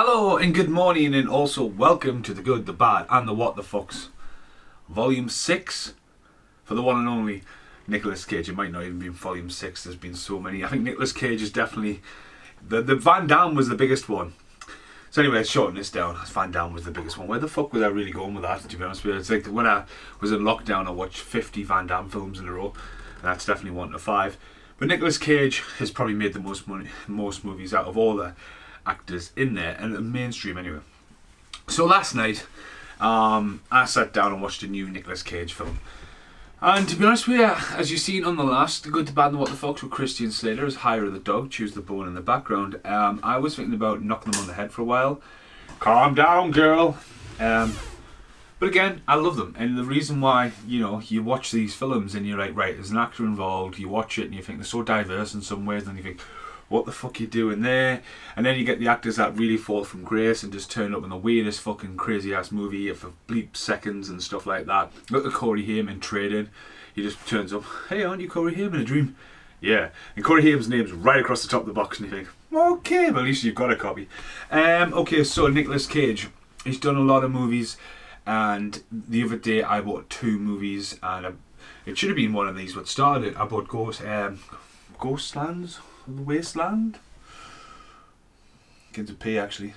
Hello and good morning, and also welcome to the good, the bad and the what the fucks. Volume 6 for the one and only Nicolas Cage. It might not even be volume 6, there's been so many. I think Nicolas Cage is definitely... The Van Damme was the biggest one. So anyway, let's shorten this down. Van Damme was the biggest one. Where the fuck was I really going with that, to be honest with you? It's like when I was in lockdown I watched 50 Van Damme films in a row. And that's definitely 1 to 5. But Nicolas Cage has probably made the most money, most movies out of all the actors in there, and the mainstream anyway. So last night I sat down and watched a new Nicolas Cage film, and to be honest with you, as you've seen on the last The Good, the Bad and the What the Fucks with Christian Slater as Hire the Dog, Choose the Bone in the background, I was thinking about knocking them on the head for a while. Calm down, girl. But again, I love them, and the reason why, you know, you watch these films and you're like, right, there's an actor involved, you watch it and you think they're so diverse in some ways, and you think, what the fuck are you doing there? And then you get the actors that really fall from grace and just turn up in the weirdest fucking crazy ass movie for bleep seconds and stuff like that. Look at Corey Haim in Trading. He just turns up, hey, aren't you Corey Haim in a dream? Yeah. And Corey Haim's name's right across the top of the box, and you think, okay, but at least you've got a copy. Okay, so Nicolas Cage, he's done a lot of movies, and the other day I bought 2 movies, and it should have been one of these what started it. I bought Ghostlands? Wasteland? Begins with P, actually.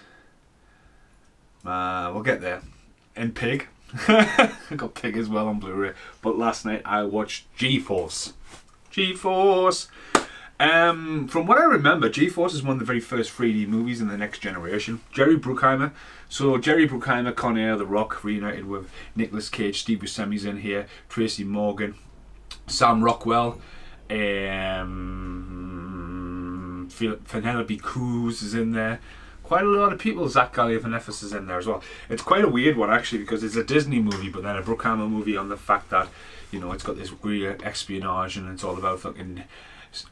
We'll get there. And Pig. I got Pig as well on Blu-ray. But last night I watched G-Force. G-Force! From what I remember, G-Force is one of the very first 3D movies in the next generation. Jerry Bruckheimer. So Jerry Bruckheimer, Con Air, The Rock, reunited with Nicolas Cage, Steve Buscemi's in here, Tracy Morgan, Sam Rockwell, Penelope Cruz is in there. Quite a lot of people. Zach Galifianakis is in there as well. It's quite a weird one actually, because it's a Disney movie but then a Bruckheimer movie, on the fact that, you know, it's got this weird espionage and it's all about fucking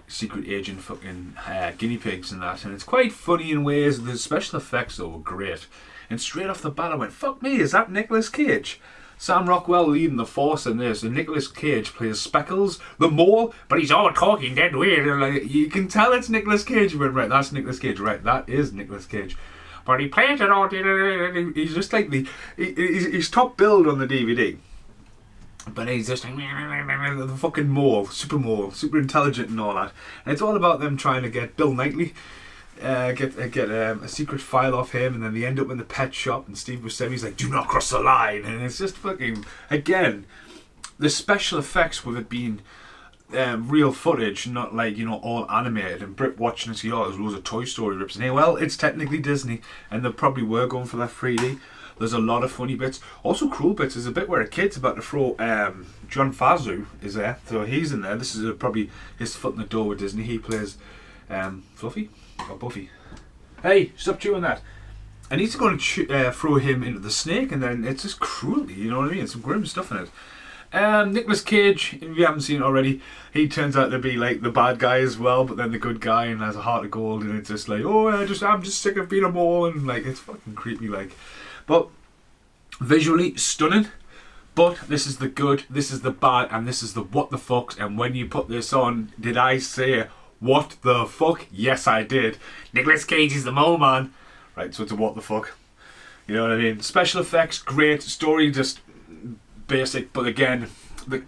secret agent fucking guinea pigs and that, and it's quite funny in ways. The special effects though were great, and straight off the bat I went, fuck me, is that Nicolas Cage? Sam Rockwell leading the force in this, and Nicolas Cage plays Speckles, the mole, but he's all talking dead weird, and like, you can tell it's Nicolas Cage. You went, right, that's Nicolas Cage, right, that is Nicolas Cage. But he plays it all, he's just like he's top billed on the DVD. But he's just like the fucking mole, super intelligent and all that. And it's all about them trying to get Bill Knightley, get a secret file off him, and then they end up in the pet shop and Steve Buscemi's like, do not cross the line, and it's just fucking, again, the special effects with it being real footage, not like, you know, all animated, and Brit watching and see, oh, there's loads of Toy Story rips in here. Well, it's technically Disney, and they probably were going for that 3D. There's a lot of funny bits, also cruel bits. There's a bit where a kid's about to throw, John Favreau is there, so he's in there. This is probably his foot in the door with Disney. He plays Fluffy or Buffy. Hey, stop chewing that. And he's going to throw him into the snake, and then it's just cruelty, you know what I mean? It's some grim stuff in it. Nicolas Cage, if you haven't seen it already, he turns out to be like the bad guy as well, but then the good guy, and has a heart of gold, and it's just like, oh, I'm just sick of being a mole, and like, it's fucking creepy, like. But visually stunning. But this is the good, this is the bad, and this is the what the fucks. And when you put this on, did I say what the fuck? Yes, I did. Nicolas Cage is the mole man. Right, so it's a what the fuck. You know what I mean? Special effects, great. Story, just basic. But again, the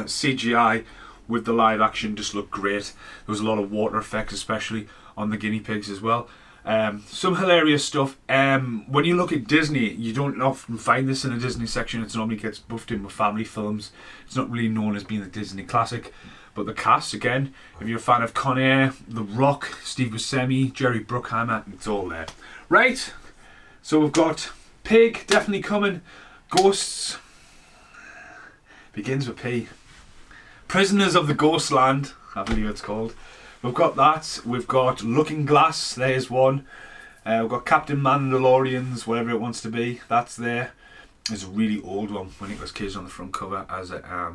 CGI with the live action just looked great. There was a lot of water effects, especially on the guinea pigs as well. Some hilarious stuff. When you look at Disney, you don't often find this in a Disney section. It normally gets buffed in with family films. It's not really known as being a Disney classic. But the cast, again, if you're a fan of Con Air, The Rock, Steve Buscemi, Jerry Bruckheimer, it's all there. Right, so we've got Pig, definitely coming. Ghosts, begins with P. Prisoners of the Ghostland, I believe it's called. We've got that. We've got Looking Glass, there's one. We've got Captain Mandalorians, whatever it wants to be, that's there. It's a really old one when Nicolas Cage on the front cover as a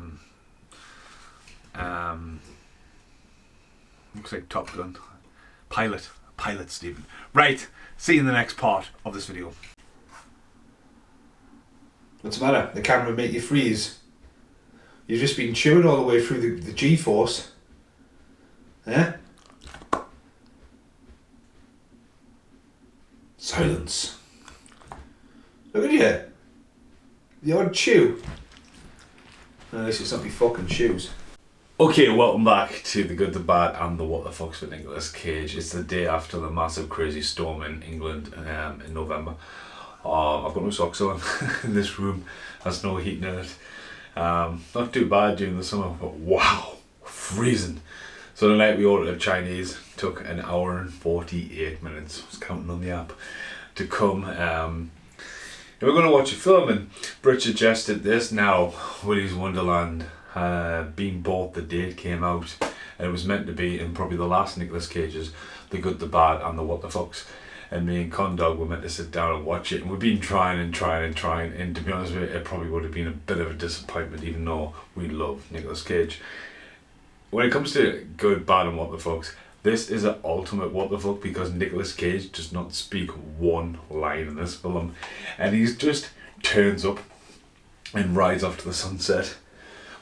looks like Top Gun. Pilot, Stephen. Right, see you in the next part of this video. What's the matter? The camera make you freeze. You've just been chewing all the way through the G-force. Yeah? Silence. Look at you. The odd chew. At least it's not my fucking shoes. Okay, welcome back to The Good, The Bad and The What The Fucks with Nicolas Cage. It's the day after the massive crazy storm in England in November. I've got no socks on in this room. There's no heating in it. Not too bad during the summer, but wow, freezing. So the night we ordered Chinese, took an hour and 48 minutes, I was counting on the app, to come. We're going to watch a film, and Brit suggested this now, Willy's Wonderland, being bought the day it came out, and it was meant to be in probably the last Nicolas Cage's The Good, The Bad and The What The Fucks. And me and Condog were meant to sit down and watch it, and we've been trying, and to be honest with you, it probably would have been a bit of a disappointment, even though we love Nicolas Cage. When it comes to Good, Bad and What The Fucks, this is an ultimate what the fuck, because Nicolas Cage does not speak one line in this film, and he just turns up and rides off to the sunset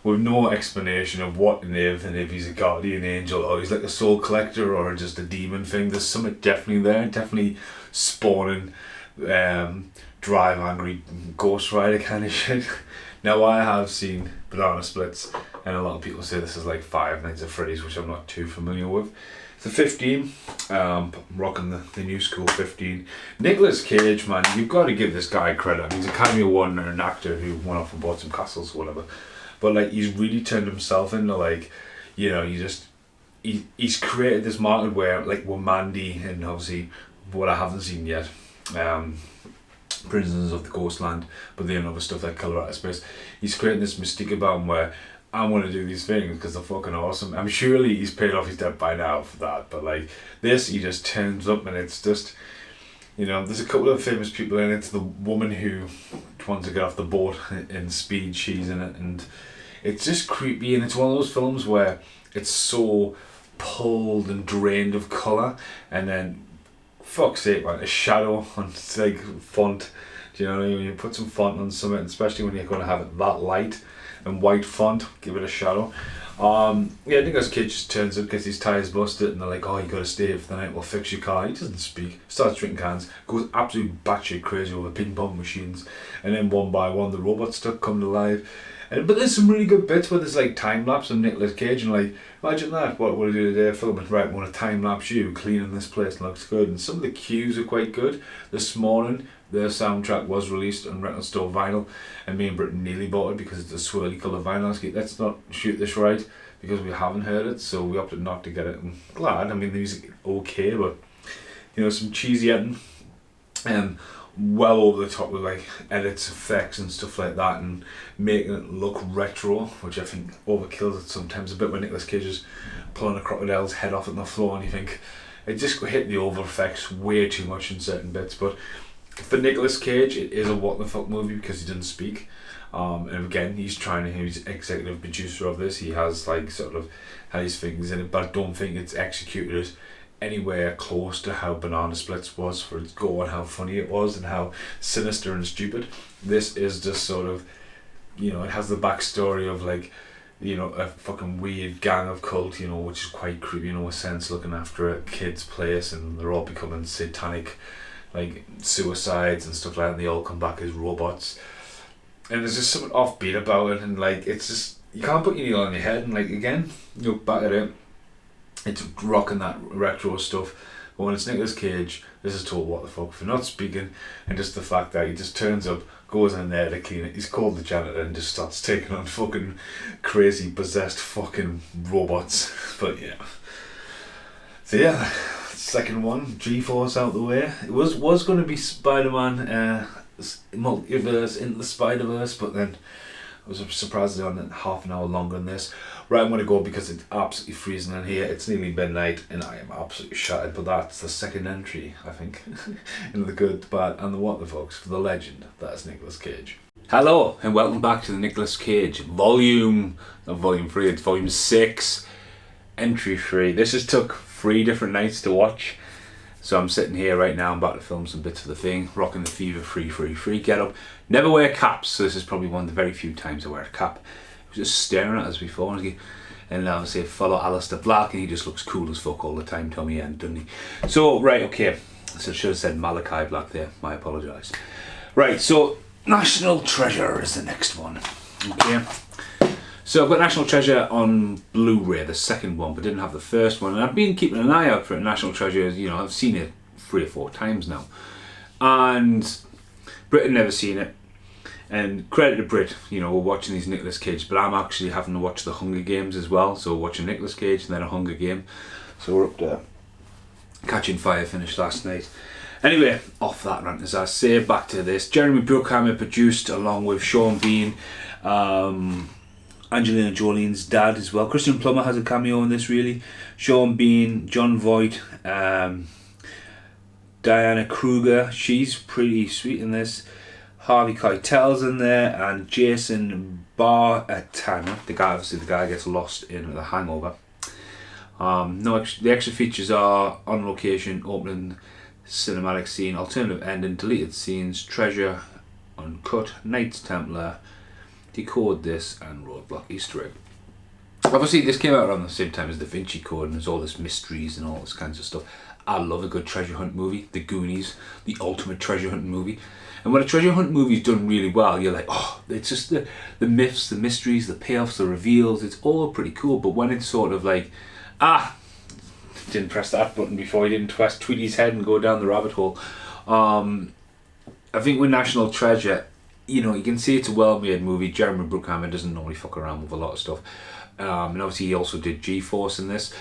with no explanation of what and if he's a guardian angel or he's like a soul collector or just a demon thing. There's something definitely there, definitely spawning drive angry Ghost Rider kind of shit. Now I have seen Banana Splits, and a lot of people say this is like Five Nights at Freddy's, which I'm not too familiar with. The 15, rocking the new school 15. Nicolas Cage, man, you've got to give this guy credit. I mean, he's Academy Award winner, an actor who went off and bought some castles or whatever. But like, he's really turned himself into, like, you know, he's created this market where, like, with Mandy and obviously what I haven't seen yet, Prisoners of the Wasteland, but then other stuff like Colour Out of Space. He's creating this mystique about him where I want to do these things because they're fucking awesome. I'm surely he's paid off his debt by now for that, but like this, he just turns up and it's just, you know, there's a couple of famous people in it. It's the woman who wants to get off the boat in Speed, she's in it, and it's just creepy, and it's one of those films where it's so pulled and drained of colour, and then, fuck's sake, man, a shadow on, like, font. Do you know what I mean? When you put some font on something, especially when you're going to have it that light and white font, give it a shadow. Yeah, Nicolas Cage just turns up, gets his tyres busted, and they're like, oh, you got to stay here for the night, we'll fix your car. He doesn't speak, starts drinking cans, goes absolutely batshit crazy over ping pong machines, and then one by one the robots stuff come to life. But there's some really good bits where there's like time lapse of Nicolas Cage, and like, imagine that, what would I do today filming? Right, I want to time lapse you cleaning this place, looks good. And some of the cues are quite good. This morning their soundtrack was released on record store vinyl, and me and Britton nearly bought it because it's a swirly colour vinyl. I was like, let's not shoot this right, because we haven't heard it, so we opted not to get it. I'm glad. I mean, the music okay, but you know, some cheesy editing, well over the top with like edits, effects and stuff like that, and making it look retro, which I think overkills it sometimes a bit when Nicolas Cage is pulling a crocodile's head off on the floor, and you think it just hit the over effects way too much in certain bits. But for Nicolas Cage, it is a what the fuck movie because he doesn't speak. And again, he's executive producer of this. He has like sort of had his fingers in it, but I don't think it's executed anywhere close to how Banana Splits was for its go, and how funny it was and how sinister and stupid. This is just sort of, you know, it has the backstory of like, you know, a fucking weird gang of cult, you know, which is quite creepy, you know, a sense, looking after a kid's place, and they're all becoming satanic, like suicides and stuff like that, and they all come back as robots. And there's just something offbeat about it, and like, it's just, you can't put your needle on your head, and like, again, you look back at it, it's rocking that retro stuff. But when it's Nicolas Cage, this is total what the fuck for not speaking, and just the fact that he just turns up, goes in there to clean it, he's called the janitor, and just starts taking on fucking crazy possessed fucking robots. But yeah, so yeah, second one, G-Force out the way. It was going to be Spiderman multiverse into the Spiderverse, but then I was surprised on it half an hour longer than this. Right, I'm going to go because it's absolutely freezing in here. It's nearly midnight and I am absolutely shattered, but that's the second entry, I think, in the Good, the Bad and the What the Fucks for the legend. That's Nicolas Cage. Hello and welcome back to the Nicolas Cage volume, not volume 3, it's volume 6, entry 3. This has took 3 different nights to watch. So I'm sitting here right now, I'm about to film some bits of the thing, rocking the Fever Free get up. Never wear caps, so this is probably one of the very few times I wear a cap. He was just staring at us before, and obviously I follow Alistair Black, and he just looks cool as fuck all the time, Tommy End, doesn't he? So, right, okay, So I should have said Malachi Black there, my apologise. Right, so National Treasure is the next one. Okay. So I've got National Treasure on Blu-ray, the second one, but didn't have the first one. And I've been keeping an eye out for National Treasure, you know, I've seen it 3 or 4 times now. And Brit had never seen it. And credit to Brit, you know, we're watching these Nicolas Cage, but I'm actually having to watch the Hunger Games as well. So watching Nicolas Cage and then a Hunger Game. So we're up there. Catching Fire finished last night. Anyway, off that rant, as I say, back to this. Jeremy Bruckheimer produced, along with Sean Bean, Angelina Jolie's dad as well. Christian Plummer has a cameo in this, really. Sean Bean, John Voight, Diana Kruger, she's pretty sweet in this. Harvey Keitel's in there, and Jason Bartana, the guy gets lost in The Hangover. The extra features are on location, opening cinematic scene, alternative ending, deleted scenes, treasure, uncut, Knights Templar, decode this, and roadblock Easter egg. Obviously this came out around the same time as Da Vinci Code, and there's all this mysteries and all this kinds of stuff. I love a good treasure hunt movie. The Goonies, the ultimate treasure hunt movie. And when a treasure hunt movie is done really well, you're like, oh, it's just the myths, the mysteries, the payoffs, the reveals, it's all pretty cool. But when it's sort of like, didn't press that button before, he didn't twist Tweety's head and go down the rabbit hole. I think with National Treasure, you know, you can see it's a well-made movie. Jeremy Bruckheimer doesn't normally fuck around with a lot of stuff. And obviously he also did G-Force in this.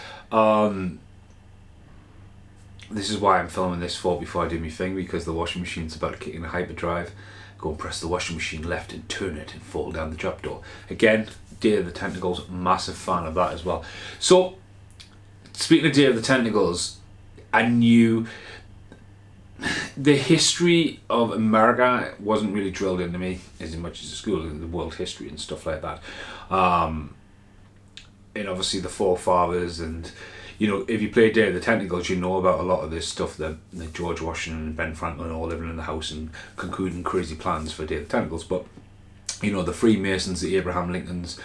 This is why I'm filming this before I do my thing, because the washing machine's about to kick in a hyperdrive. Go and press the washing machine left and turn it and fall down the trapdoor. Again, Day of the Tentacles, massive fan of that as well. So, speaking of Day of the Tentacles, I knew the history of America wasn't really drilled into me as much as the school, the world history and stuff like that. And obviously the forefathers, and you know, if you play Day of the Tentacles, you know about a lot of this stuff that George Washington and Ben Franklin all living in the house and concluding crazy plans for Day of the Tentacles. But you know, the Freemasons, the Abraham Lincolns,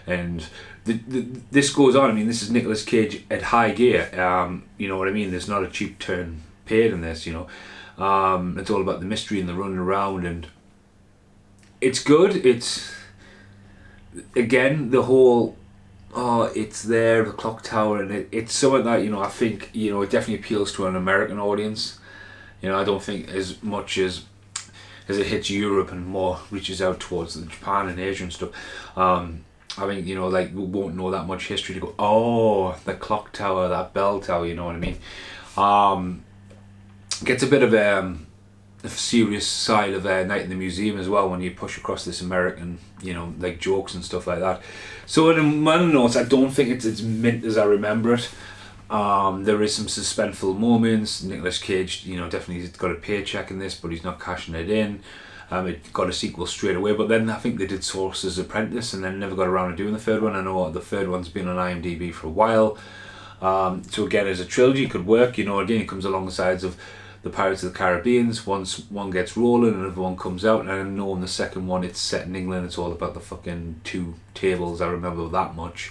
and this goes on. I mean, this is Nicolas Cage at high gear. You know what I mean? There's not a cheap turn paid in this. You know, it's all about the mystery and the running around, and it's good. It's again the whole. Oh, it's there, the clock tower, and it's something that, you know, I think, you know, it definitely appeals to an American audience. You know, I don't think as much as it hits Europe and more reaches out towards Japan and Asia and stuff. I think, you know, like, we won't know that much history to go, oh, the clock tower, that bell tower, you know what I mean? Gets a bit of a serious side of Night in the Museum as well when you push across this American, you know, like jokes and stuff like that. So in my notes, I don't think it's as mint as I remember it. There is some suspenseful moments. Nicolas Cage, you know, definitely got a paycheck in this, but he's not cashing it in. It got a sequel straight away, but then I think they did Sorcerer's Apprentice and then never got around to doing the third one. I know the third one's been on IMDb for a while. So again, as a trilogy, it could work. You know, again, it comes along the sides of the Pirates of the Caribbean. Once one gets rolling, another one comes out, and I know in the second one it's set in England. It's all about the fucking 2 tables. I remember that much.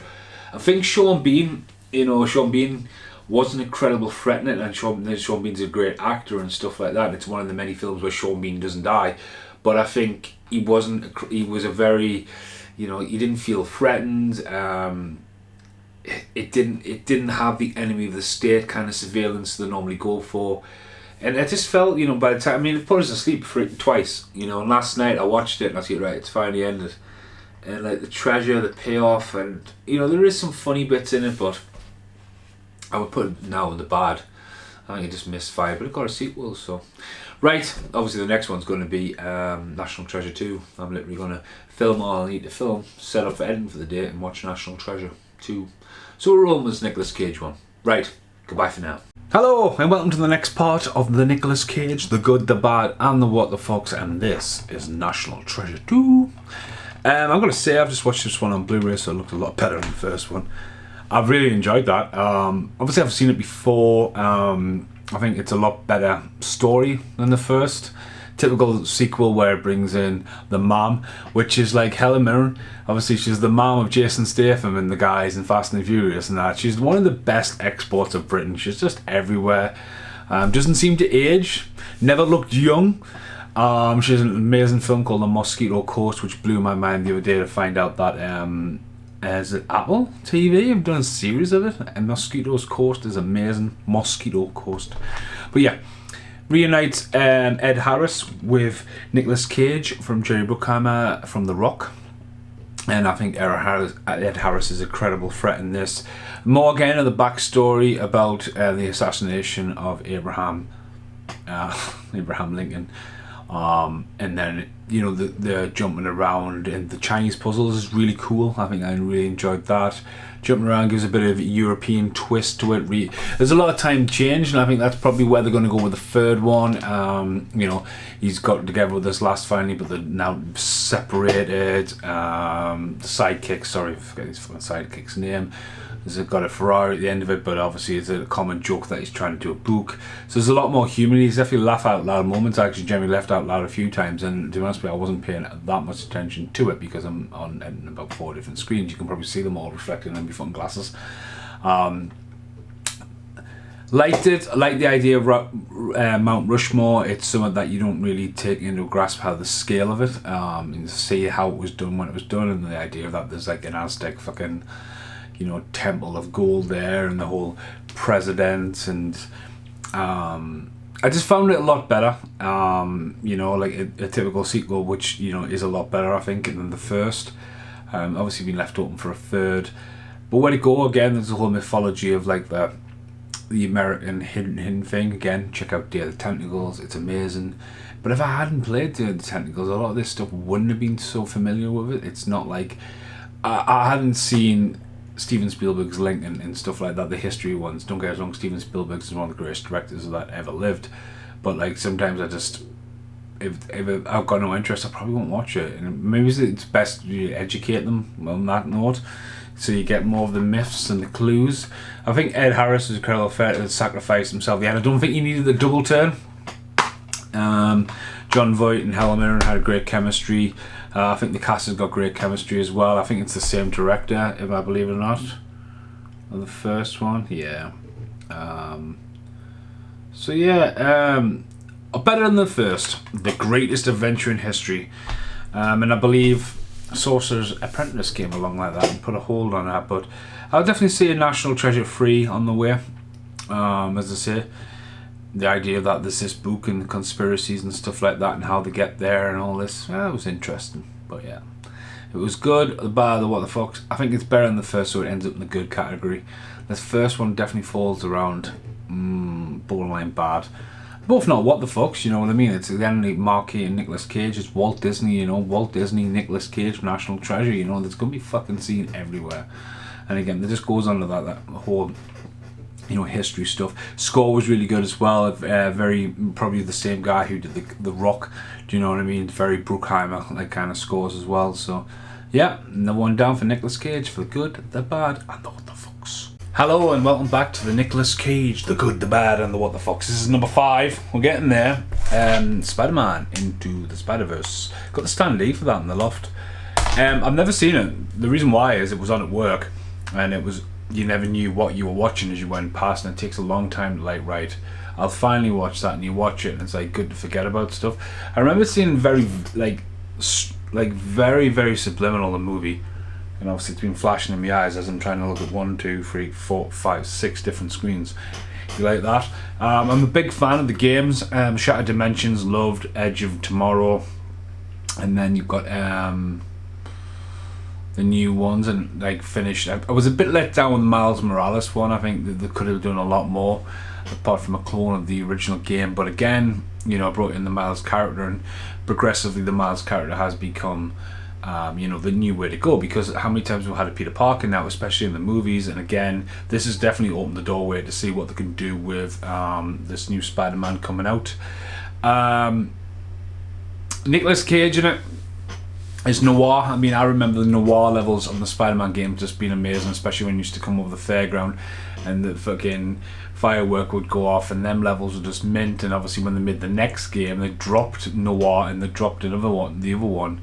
I think Sean Bean, you know, Sean Bean was an incredible threat in it, and Sean Bean's a great actor and stuff like that. It's one of the many films where Sean Bean doesn't die, but I think he was a very, you know, he didn't feel threatened. It didn't have the enemy of the state kind of surveillance they normally go for. And I just felt, you know, by the time, I mean, it put us to sleep for it twice, you know, and last night I watched it and I was like, right, it's finally ended. And like the treasure, the payoff, and, you know, there is some funny bits in it, but I would put it now in the bad. I think it just misfired, but it got a sequel, so. Right, obviously the next one's going to be National Treasure 2. I'm literally going to film all I need to film, set up for editing for the day, and watch National Treasure 2. So we're rolling with this Nicolas Cage one. Right, goodbye for now. Hello and welcome to the next part of the Nicolas Cage, the good, the bad and the what the fucks, and this is National Treasure 2. I'm going to say I've just watched this one on Blu-ray, so it looked a lot better than the first one. I've really enjoyed that. Obviously I've seen it before. I think it's a lot better story than the first. Typical sequel where it brings in the mom, which is like Helen Mirren. Obviously she's the mom of Jason Statham and the guys in Fast and Furious and that. She's one of the best exports of Britain. She's just everywhere. Doesn't seem to age. Never looked young. She has an amazing film called The Mosquito Coast, which blew my mind the other day to find out that as Apple TV have done a series of it, and Mosquito's Coast is amazing. Mosquito Coast. But yeah, reunites Ed Harris with Nicolas Cage from Jerry Bruckheimer from The Rock. And I think Ed Harris is a credible threat in this. More again of the backstory about the assassination of Abraham Lincoln. And then, you know, the jumping around and the Chinese puzzles is really cool. I think I really enjoyed that. Jumping around gives a bit of a European twist to it. There's a lot of time change, and I think that's probably where they're going to go with the third one. You know, he's got together with this last family, but they're now separated. The sidekick, sorry, I forget his fucking sidekick's name. He's got a Ferrari at the end of it, but obviously it's a common joke that he's trying to do a book. So there's a lot more humor. He's definitely laugh out loud moments. I actually generally laughed out loud a few times, and to be honest with you, I wasn't paying that much attention to it because I'm on about 4 different screens. You can probably see them all reflected in my fucking glasses. Liked it. I like the idea of Mount Rushmore. It's something that you don't really take into grasp how the scale of it, and see how it was done when it was done, and the idea that there's like an Aztec fucking, you know, temple of gold there, and the whole president, and I just found it a lot better. You know, like a typical sequel, which, you know, is a lot better, I think, than the first. Obviously been left open for a third, but where to go again? There's a whole mythology of like the American hidden thing. Again, check out Day of the Tentacles. It's amazing. But if I hadn't played Day of the Tentacles, a lot of this stuff wouldn't have been so familiar with it. It's not like I hadn't seen Steven Spielberg's Lincoln and stuff like that, the history ones. Don't get us wrong, Steven Spielberg is one of the greatest directors that ever lived, but like sometimes I just, if I've got no interest, I probably won't watch it. And maybe it's best you educate them on that note, so you get more of the myths and the clues. I think Ed Harris is a incredible fair to sacrifice himself. Yeah, I don't think he needed the double turn. John Voight and Helen Mirren had a great chemistry. I think the cast has got great chemistry as well. I think it's the same director, if I believe it or not, of the first one. Yeah. So yeah, better than the first. The greatest adventure in history. And I believe Sorcerer's Apprentice came along like that and put a hold on that. But I'll definitely see a National Treasure 3 on the way. As I say, the idea that there's this book and conspiracies and stuff like that and how they get there and all this, it was interesting. But yeah, it was good. The bad, the what the fuck, I think it's better than the first, so it ends up in the good category. The first one definitely falls around borderline bad. Both not what the fucks, you know what I mean? It's again Marquis and Nicolas Cage. It's Walt Disney, you know, Walt Disney, Nicolas Cage, National Treasure, you know, there's gonna be fucking seen everywhere. And again, it just goes on to that whole, you know, history stuff. Score was really good as well. Very probably the same guy who did the Rock. Do you know what I mean? Very Bruckheimer like kind of scores as well. So yeah, another one down for Nicolas Cage for the good, the bad, and the what the fucks. Hello and welcome back to the Nicolas Cage, the good, the bad, and the what the fucks. This is number 5. We're getting there. Spider-Man Into the SpiderVerse. Got the Stan Lee for that in the loft. I've never seen it. The reason why is it was on at work, and it was, you never knew what you were watching as you went past, and it takes a long time to like, right, I'll finally watch that, and you watch it and it's like good to forget about stuff. I remember seeing very very subliminal the movie, and obviously it's been flashing in my eyes as I'm trying to look at 1, 2, 3, 4, 5, 6 different screens. You like that? I'm a big fan of the games. Shattered Dimensions, loved Edge of Tomorrow, and then you've got the new ones, and like finished. I was a bit let down with the Miles Morales one. I think that they could have done a lot more apart from a clone of the original game, but again, you know, I brought in the Miles character, and progressively the Miles character has become you know, the new way to go, because how many times we've had a Peter Parker now, especially in the movies, and again, this has definitely opened the doorway to see what they can do with this new Spider-Man coming out. Nicolas Cage in it is noir. I mean, I remember the noir levels on the Spider-Man game just being amazing, especially when you used to come over the fairground and the fucking firework would go off, and them levels were just mint. And obviously when they made the next game, they dropped noir and they dropped the other one.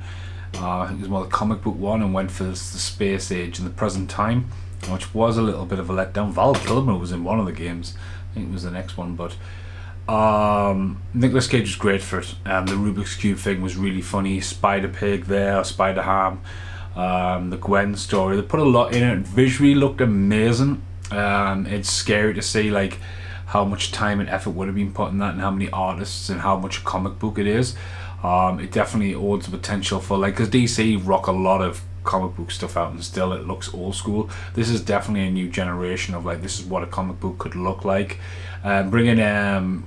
I think it was more the comic book one, and went for the space age in the present time, which was a little bit of a letdown. Val Kilmer was in one of the games. I think it was the next one, but Nicolas Cage was great for it. The Rubik's Cube thing was really funny. Spider Pig there, Spider Ham, the Gwen story. They put a lot in it. Visually looked amazing. It's scary to see like how much time and effort would have been put in that, and how many artists, and how much comic book it is. It definitely holds the potential for, like, because DC rock a lot of comic book stuff out and still it looks old school. This is definitely a new generation of like, this is what a comic book could look like. Bringing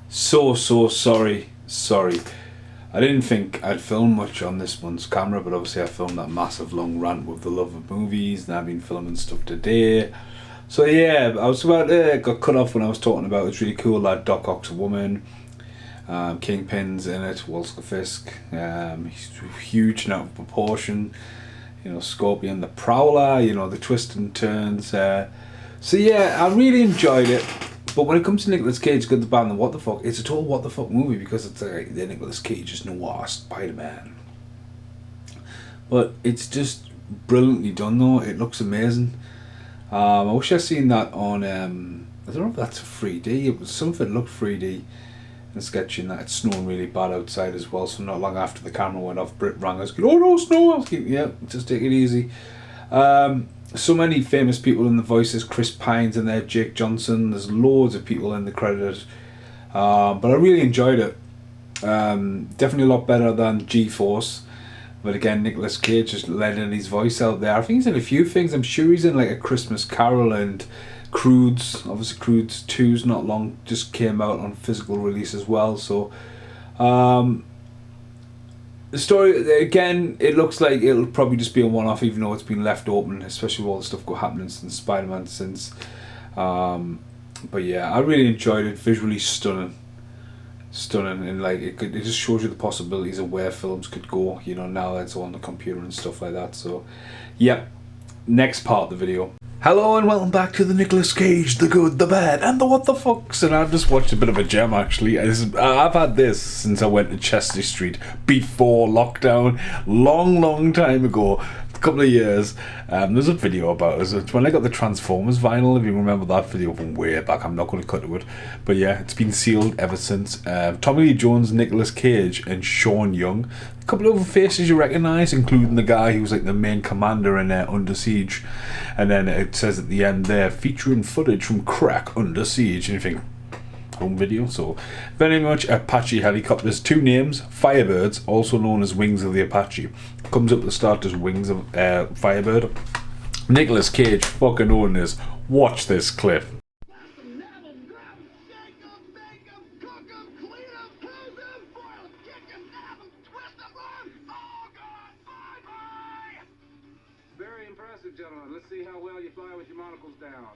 so sorry. I didn't think I'd film much on this one's camera, but obviously I filmed that massive long rant with the love of movies, and I've been filming stuff today. So yeah, I was about got cut off when I was talking about it's really cool that Doc Ock's a woman, Kingpin's in it, Walter Fisk, he's huge and out of proportion, you know, Scorpion the Prowler, you know, the twists and turns. So yeah, I really enjoyed it. But when it comes to Nicolas Cage, Good, the Bad and the What the Fuck, it's a total what the fuck movie, because it's like the Nicolas Cage is noir Spider-Man. But it's just brilliantly done though. It looks amazing. I wish I'd seen that on, I don't know if that's a 3D, it was something that looked 3D and sketchy, and that it's snowing really bad outside as well, so not long after the camera went off, Brit rang us, oh no, snow, I was like, yeah, just take it easy. So many famous people in the voices, Chris Pine's in there, Jake Johnson, there's loads of people in the credits, but I really enjoyed it. Definitely a lot better than G-Force. But again, Nicolas Cage just letting his voice out there. I think he's in a few things. I'm sure he's in like A Christmas Carol and Croods. Obviously Croods 2's not long, just came out on physical release as well. So the story, again, it looks like it'll probably just be a one-off, even though it's been left open, especially with all the stuff happening since Spider-Man since. But yeah, I really enjoyed it. Visually stunning, and like it just shows you the possibilities of where films could go, you know, now that it's all on the computer and stuff like that. So yeah, next part of the video. Hello and welcome back to the Nicolas Cage, the Good, the Bad and the What the Fucks. And I've just watched a bit of a gem actually. I've had this since I went to Chester Street before lockdown, long time ago, a couple of years. There's a video about it. It's when I got the Transformers vinyl, if you remember that video from way back. I'm not going to cut to it, but yeah, it's been sealed ever since. Tommy Lee Jones, Nicolas Cage and Sean Young. A couple of other faces you recognise, including the guy who's like the main commander in Under Siege. And then it says at the end there, featuring footage from Crack Under Siege. And you think, home video? So very much Apache helicopters. Two names, Firebirds, also known as Wings of the Apache. Comes up at the start as Wings of Firebird. Nicolas Cage fucking owned this. Watch this clip. Gentlemen, let's see how well you fly with your monocles down.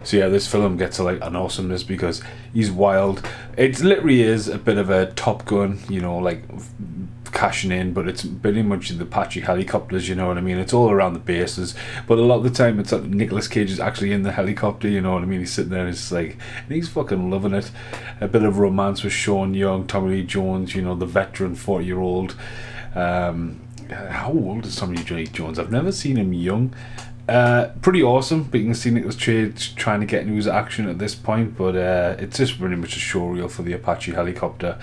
So yeah, this film gets like an awesomeness because he's wild. It literally is a bit of a Top Gun, you know, like cashing in, but it's pretty much the Apache helicopters, you know what I mean? It's all around the bases, but a lot of the time it's like Nicolas Cage is actually in the helicopter, you know what I mean? He's sitting there and it's like, and he's fucking loving it. A bit of romance with Sean Young, Tommy Lee Jones, you know, the veteran 40-year-old. How old is Tommy Lee Jones? I've never seen him young. Pretty awesome, but you can see Nicolas Cage trying to get into his action at this point, but it's just pretty much a showreel for the Apache helicopter.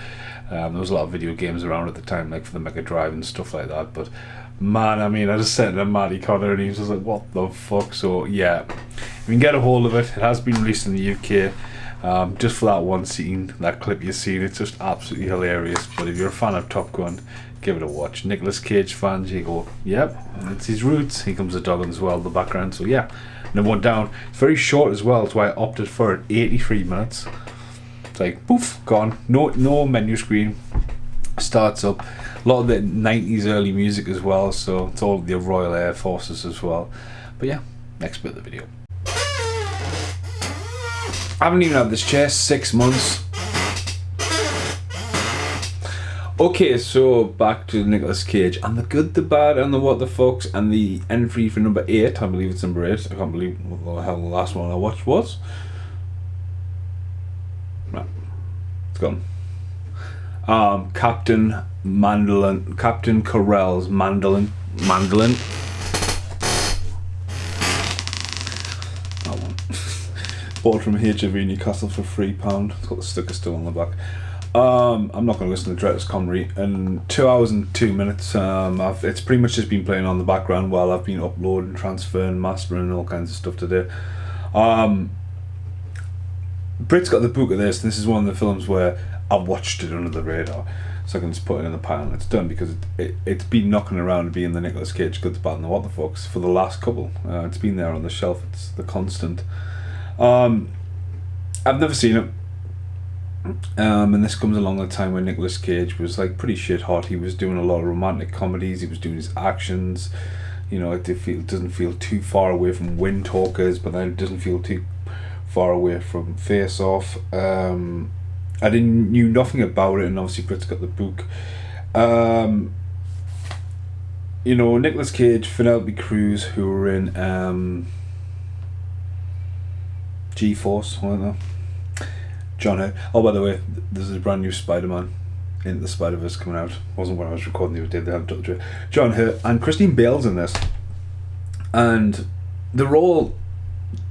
There was a lot of video games around at the time, like for the Mega Drive and stuff like that, but man, I mean, I just sent it to Matty Connor and he was just like, what the fuck? So yeah, you can get a hold of it. It has been released in the UK, just for that one scene, that clip you've seen. It's just absolutely hilarious. But if you're a fan of Top Gun, give it a watch. Nicolas Cage fans, you go, yep, it's his roots. Here comes the dog as well in the background. So yeah, number one down. It's very short as well, that's why I opted for it. 83 minutes. It's like poof, gone. No menu screen. Starts up. A lot of the 90s early music as well, so it's all the Royal Air Forces as well. But yeah, next bit of the video. I haven't even had this chair 6 months. Okay, so back to Nicolas Cage and the Good, the Bad and the What the Fucks, and the entry for number 8. I believe it's number 8. I can't believe what the hell the last one I watched was. Right, it's gone. Captain Mandolin, Captain Corell's Mandolin. Bought from HV Newcastle for £3. It's got the sticker still on the back. I'm not going to listen to Dread's commentary. And 2 hours and 2 minutes. It's pretty much just been playing on the background while I've been uploading, transferring, mastering, and all kinds of stuff today. Brit's got the book of this, and this is one of the films where I've watched it under the radar, so I can just put it in the pile and it's done, because it's been knocking around to be in the Nicolas Cage Good, the Bad and the What the Fucks for the last couple. It's been there on the shelf, it's the constant. I've never seen it, and this comes along at a time when Nicolas Cage was like pretty shit hot. He was doing a lot of romantic comedies, he was doing his actions, you know, it doesn't feel too far away from Wind Talkers, but then it doesn't feel too far away from Face Off. I knew nothing about it, and obviously Brit's got the book. You know, Nicolas Cage, Penelope Cruz, who were in G-Force, I don't know. John Hurt. Oh, by the way, there's a brand new Spiderman in the SpiderVerse coming out. Wasn't when I was recording the other day, they hadn't touched it. John Hurt and Christine Bale's in this, and they're all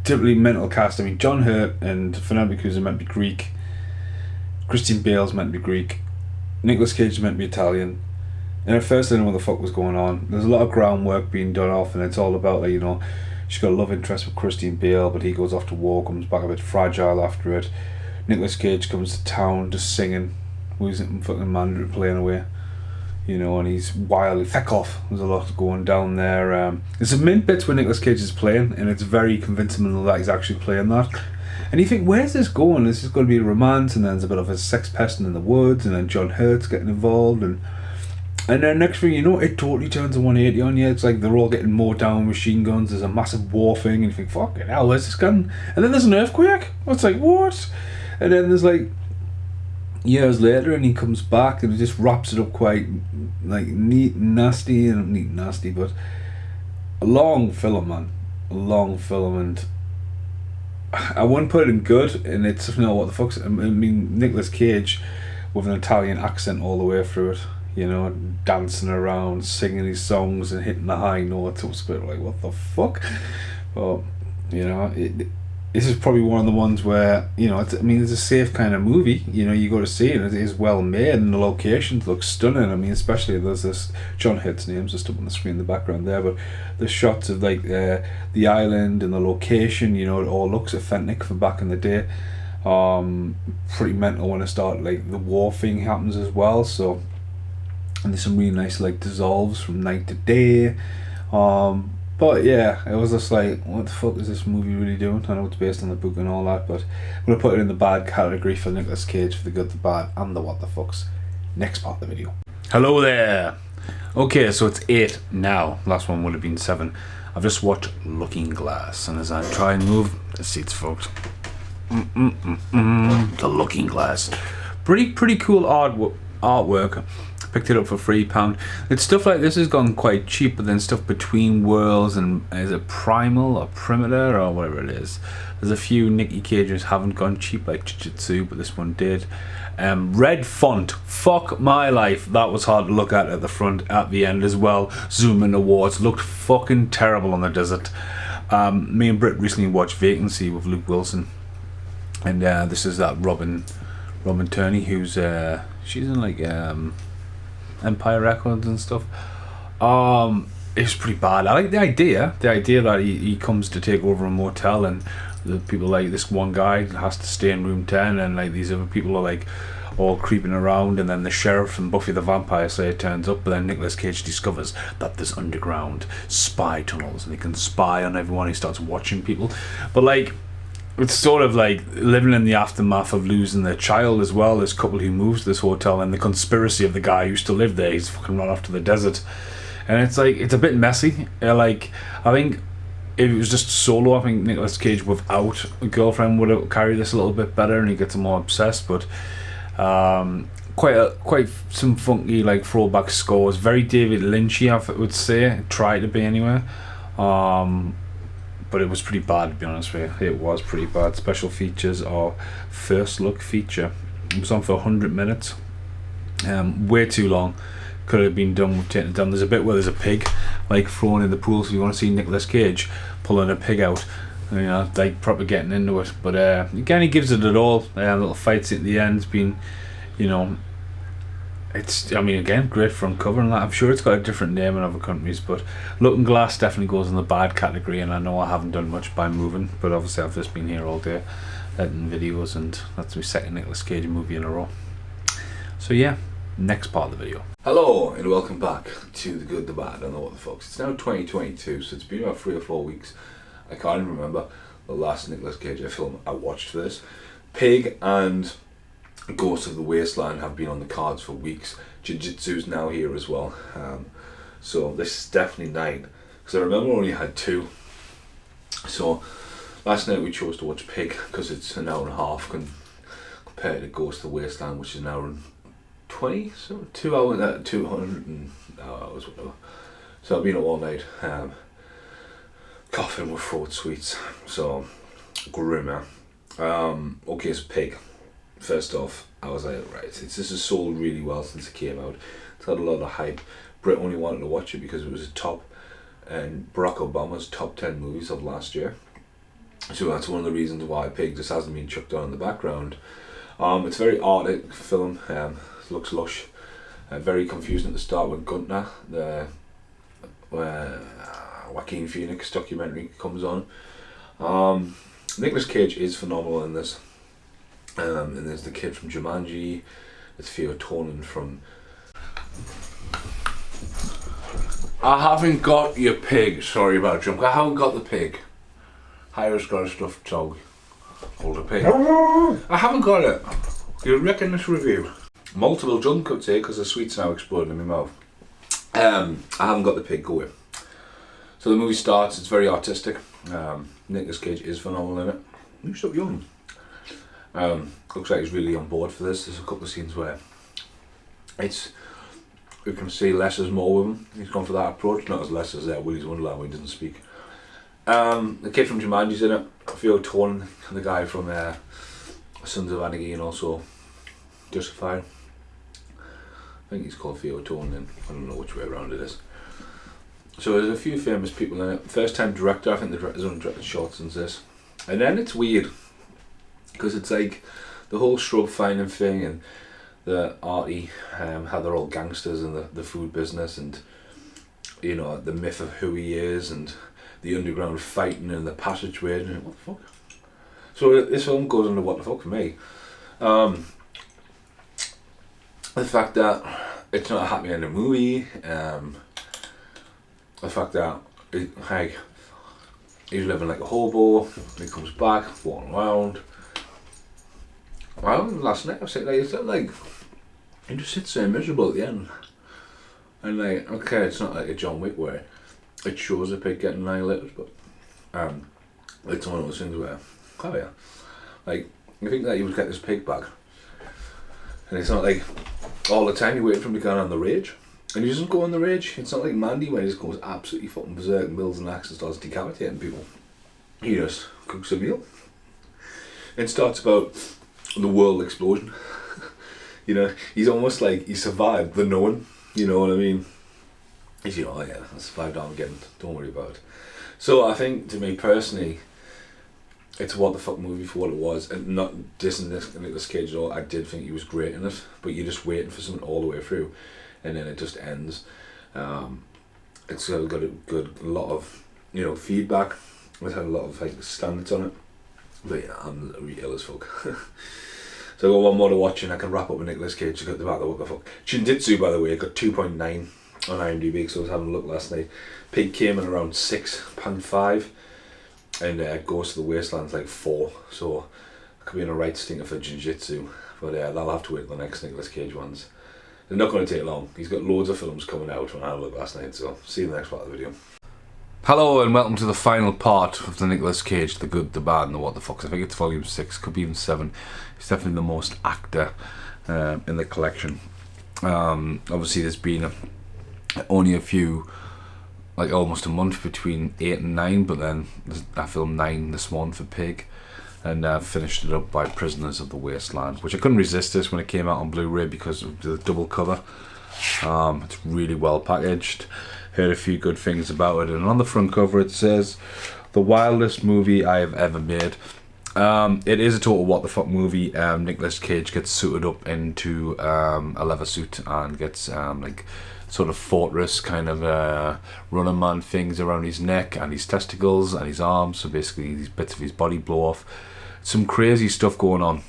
typically mental cast. I mean, John Hurt and Penelope Cruz are meant to be Greek. Christine Bale's meant to be Greek. Nicolas Cage is meant to be Italian. And at first I didn't know what the fuck was going on. There's a lot of groundwork being done off, and it's all about, like, you know, she's got a love interest with Christine Bale, but he goes off to war, comes back a bit fragile after it. Nicolas Cage comes to town just singing, losing fucking Mandarin, playing away, you know, and he's wildly feck off. There's a lot going down there. There's some mint bits where Nicolas Cage is playing, and it's very convincing that he's actually playing that. And you think, where's this going? This is going to be a romance, and then there's a bit of a sex pesting in the woods, and then John Hurt's getting involved, and then next thing you know, it totally turns a 180 on you. It's like they're all getting mowed down with machine guns, there's a massive war thing, and you think, fucking hell, where's this gun? And then there's an earthquake. It's like, what? And then there's like years later, and he comes back, and he just wraps it up quite like neat and nasty, and neat and nasty, but a long film, man. A long film, and I wouldn't put it in good, and it's, you know, what the fuck's, I mean, Nicolas Cage with an Italian accent all the way through it, you know, dancing around, singing his songs and hitting the high notes. It was a bit like, what the fuck? But, you know, this is probably one of the ones where, you know, it's a safe kind of movie, you know, you go to see it, it is well made, and the locations look stunning. I mean, especially there's this, John Hitt's name's just up on the screen in the background there, but the shots of like the island and the location, you know, it all looks authentic from back in the day. Pretty mental when it started, like the war thing happens as well, so, and there's some really nice like dissolves from night to day. But yeah, it was just like, what the fuck is this movie really doing? I know it's based on the book and all that, but I'm going to put it in the bad category for Nicolas Cage for the good, the bad, and the what the fucks. Next part of the video. Hello there! Okay, so it's 8 now. Last one would have been 7. I've just watched Looking Glass, and as I try and move, the seat's fucked. The Looking Glass. Pretty cool artwork. Picked it up for £3. It's stuff like this has gone quite cheap, but then stuff Between Worlds and is it Primal or Perimeter or whatever it is. There's a few Nicky Cages haven't gone cheap, like Jiu-Jitsu, but this one did. Red font, fuck my life. That was hard to look at the front, at the end as well. Zoom in awards looked fucking terrible on the desert. Me and Britt recently watched Vacancy with Luke Wilson, and this is that Robin Turney, who's she's in like Empire Records and stuff. It's pretty bad. I like the idea that he comes to take over a motel, and the people, like this one guy has to stay in room 10, and like these other people are like all creeping around, and then the sheriff from Buffy the Vampire Slayer turns up, but then Nicolas Cage discovers that there's underground spy tunnels, and he can spy on everyone. He starts watching people, but like, it's sort of like living in the aftermath of losing their child as well. This couple who moves to this hotel, and the conspiracy of the guy who used to live there. He's fucking run off to the desert, and it's like, it's a bit messy. Like, I think if it was just solo, I think Nicolas Cage without a girlfriend would have carried this a little bit better, and he gets more obsessed. But quite some funky like throwback scores. Very David Lynchy, I would say. Tried to be anyway. But it was pretty bad, to be honest with you. It was pretty bad. Special features or first look feature. It was on for 100 minutes. Way too long. Could have been done with taking it down. There's a bit where there's a pig like thrown in the pool, so you want to see Nicolas Cage pulling a pig out. You know, like proper getting into it. But again, he gives it all. Little fights at the end, being, you know, it's, I mean, again, great front cover and that. I'm sure it's got a different name in other countries, but Looking Glass definitely goes in the bad category, and I know I haven't done much by moving, but obviously I've just been here all day editing videos, and that's my second Nicolas Cage movie in a row. So yeah, next part of the video. Hello and welcome back to The Good, The Bad and the What the Fucks. It's now 2022, so it's been about 3 or 4 weeks. I can't remember the last Nicolas Cage film I watched for this. Pig and Ghost of the Wasteland have been on the cards for weeks. Jiu-Jitsu's now here as well. So this is definitely 9. Because I remember I only had 2. So last night we chose to watch Pig because it's an hour and a half compared to Ghost of the Wasteland, which is an hour and 20, so 2 hours, 200 hours, whatever. So I've been up all night, coughing with throat sweets, so grim. Okay, so Pig. First off, I was like, right, this has sold really well since it came out. It's had a lot of hype. Brit only wanted to watch it because it was a top, and Barack Obama's top 10 movies of last year. So that's one of the reasons why Pig just hasn't been chucked on in the background. It's a very arty film. Looks lush. Very confusing at the start when Gunter, the Joaquin Phoenix documentary, comes on. Nicolas Cage is phenomenal in this. And there's the kid from Jumanji. There's Theo Tonin from... I haven't got your pig. Sorry about jump. I haven't got the pig. Hira's got a stuffed dog. Hold a pig. I haven't got it. Do you reckon this review? Multiple junk cuts here because the sweet's now exploding in my mouth. I haven't got the pig going. So the movie starts, it's very artistic. Nicolas Cage is phenomenal in it. He's so young. Looks like he's really on board for this. There's a couple of scenes where we can see less is more with him. He's gone for that approach, not as less as Willy's Wonderland when he doesn't speak. The kid from Jumanji's in it. Theo Tonin, the guy from Sons of Anarchy and also Justified. I think he's called Theo Tonin. I don't know which way around it is. So there's a few famous people in it. First time director, I think the director's only directed shorts since this. And then it's weird, because it's like the whole shrub finding thing and the arty, how they're all gangsters in the food business, and you know, the myth of who he is and the underground fighting and the passageway, and what the fuck. So this film goes into what the fuck for me. The fact that it's not a happy ending movie, the fact that he's living like a hobo, he comes back, walking around. Well, last night I was like, he just sits there miserable at the end. And like, okay, it's not like a John Wick where it shows a pig getting annihilated, but it's one of those things where, oh yeah, like, you think that you would get this pig back, and it's not like all the time you wait for him to go on the rage, and he doesn't go on the rage. It's not like Mandy where he just goes absolutely fucking berserk and builds an axe and starts decapitating people. He just cooks a meal. It starts about the world explosion. You know, he's almost like he survived the knowing, you know what I mean? He's, you know, oh yeah, I survived Armageddon, don't worry about it. So I think, to me personally, it's a what the fuck movie for what it was, and not dissing Nicolas Cage at all. I did think he was great in it, but you're just waiting for something all the way through, and then it just ends. It's got a lot of, you know, feedback. It's had a lot of like standards on it, but yeah, I'm really ill as fuck. So I got one more to watch and I can wrap up with Nicolas Cage. I got the back of what the fuck. Jiu-Jitsu, by the way, got 2.9 on IMDb, because I was having a look last night. Pig came in around £6.5, and Ghost of the Wasteland's like 4, so I could be in a right stinker for Jiu-Jitsu, but they'll have to wait for the next Nicolas Cage ones. They're not going to take long. He's got loads of films coming out when I had a look last night, so see you in the next part of the video. Hello and welcome to the final part of the Nicolas Cage, The Good, The Bad and The What The Fucks. I think it's volume 6, could be even 7. He's definitely the most actor in the collection. Obviously there's been only a few, like almost a month between 8 and 9, but then I filmed 9 this morning for Pig, and finished it up by Prisoners of the Wasteland, which I couldn't resist this when it came out on Blu-ray because of the double cover. It's really well packaged. Heard a few good things about it, and on the front cover it says the wildest movie I have ever made. It is a total what the fuck movie. Nicolas Cage gets suited up into a leather suit and gets like sort of fortress kind of running man things around his neck and his testicles and his arms. So basically these bits of his body blow off. Some crazy stuff going on.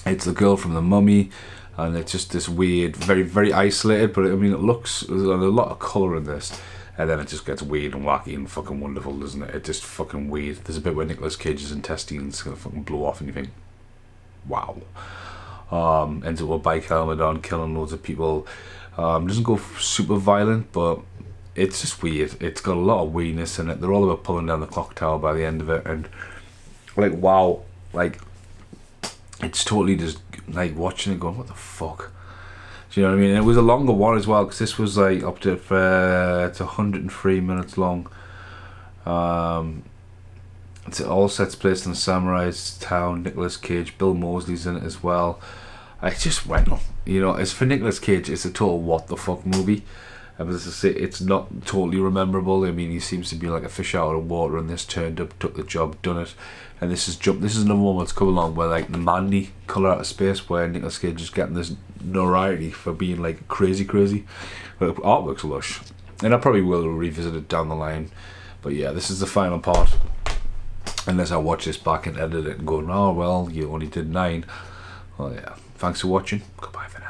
It's the girl from The Mummy, and it's just this weird, very, very isolated, but I mean, it looks, there's a lot of colour in this, and then it just gets weird and wacky and fucking wonderful, doesn't it? It's just fucking weird. There's a bit where Nicolas Cage's intestines gonna fucking blow off, and you think, wow. Ends up with a bike helmet on, killing loads of people. Doesn't go super violent, but it's just weird. It's got a lot of weirdness in it. They're all about pulling down the clock tower by the end of it, and like, wow, like, it's totally just like watching it going, what the fuck? Do you know what I mean? And it was a longer one as well, because this was like up to it's 103 minutes long. It all sets place in a samurai's town. Nicolas Cage, Bill Moseley's in it as well. It's just rental. You know, as for Nicolas Cage, it's a total what the fuck movie. As I say, it's not totally rememberable. I mean, he seems to be like a fish out of water, and this turned up, took the job, done it. And this is another one that's come along where like the Mandy colour out of space, where Nicolas Cage is getting this notoriety for being like crazy. But artwork's lush, and I probably will revisit it down the line. But yeah, this is the final part. Unless I watch this back and edit it and go, oh well, you only did 9. Well, yeah. Thanks for watching. Goodbye for now.